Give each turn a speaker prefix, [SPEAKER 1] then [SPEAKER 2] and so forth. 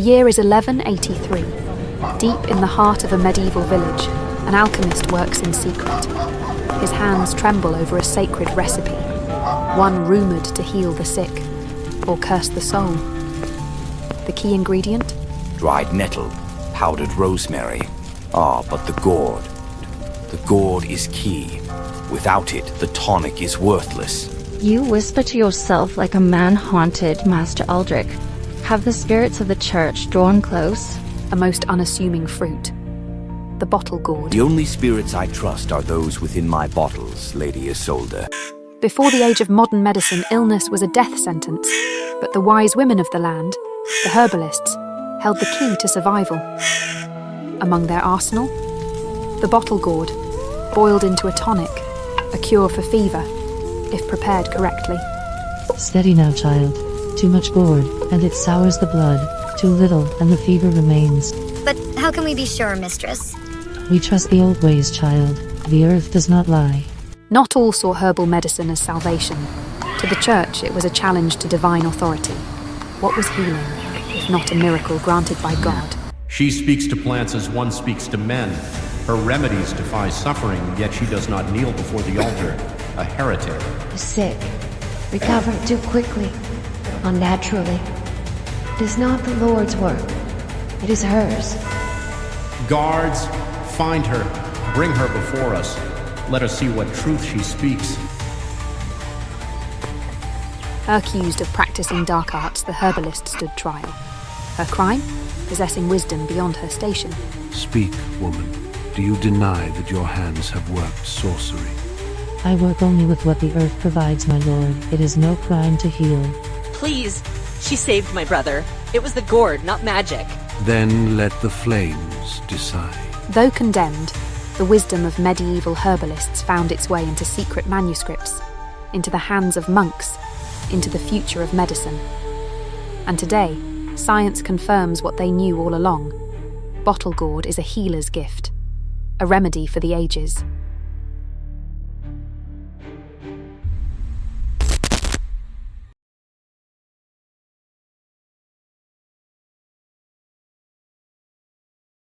[SPEAKER 1] year is 1183. Deep in the heart of a medieval village, an alchemist works in secret. His hands tremble over a sacred recipe, one rumoured to heal the sick or curse the soul. The key ingredient?
[SPEAKER 2] Dried nettle, powdered rosemary. But the gourd. The gourd is key. Without it, the tonic is worthless.
[SPEAKER 3] You whisper to yourself like a man haunted, Master Aldrich. Have the spirits of the church drawn close?
[SPEAKER 1] A most unassuming fruit. The bottle gourd.
[SPEAKER 2] The only spirits I trust are those within my bottles, Lady Isolde.
[SPEAKER 1] Before the age of modern medicine, illness was a death sentence, but the wise women of the land, the herbalists, held the key to survival. Among their arsenal, the bottle gourd, boiled into a tonic, a cure for fever, if prepared correctly.
[SPEAKER 4] Steady now, child. Too much gourd, and it sours the blood. Too little, and the fever remains.
[SPEAKER 5] But how can we be sure, mistress?
[SPEAKER 4] We trust the old ways, child. The earth does not lie.
[SPEAKER 1] Not all saw herbal medicine as salvation. To the church, it was a challenge to divine authority. What was healing, if not a miracle granted by God?
[SPEAKER 6] She speaks to plants as one speaks to men. Her remedies defy suffering, yet she does not kneel before the altar. A heretic.
[SPEAKER 7] The sick recover too quickly, unnaturally. It is not the Lord's work. It is hers.
[SPEAKER 6] Guards, find her. Bring her before us. Let us see what truth she speaks.
[SPEAKER 1] Accused of practicing dark arts, the herbalist stood trial. Her crime? Possessing wisdom beyond her station.
[SPEAKER 8] Speak, woman. Do you deny that your hands have worked sorcery?
[SPEAKER 4] I work only with what the earth provides, my lord. It is no crime to heal.
[SPEAKER 9] Please, she saved my brother. It was the gourd, not magic.
[SPEAKER 8] Then let the flames decide.
[SPEAKER 1] Though condemned, the wisdom of medieval herbalists found its way into secret manuscripts, into the hands of monks, into the future of medicine. And today, science confirms what they knew all along. Bottle gourd is a healer's gift, a remedy for the ages.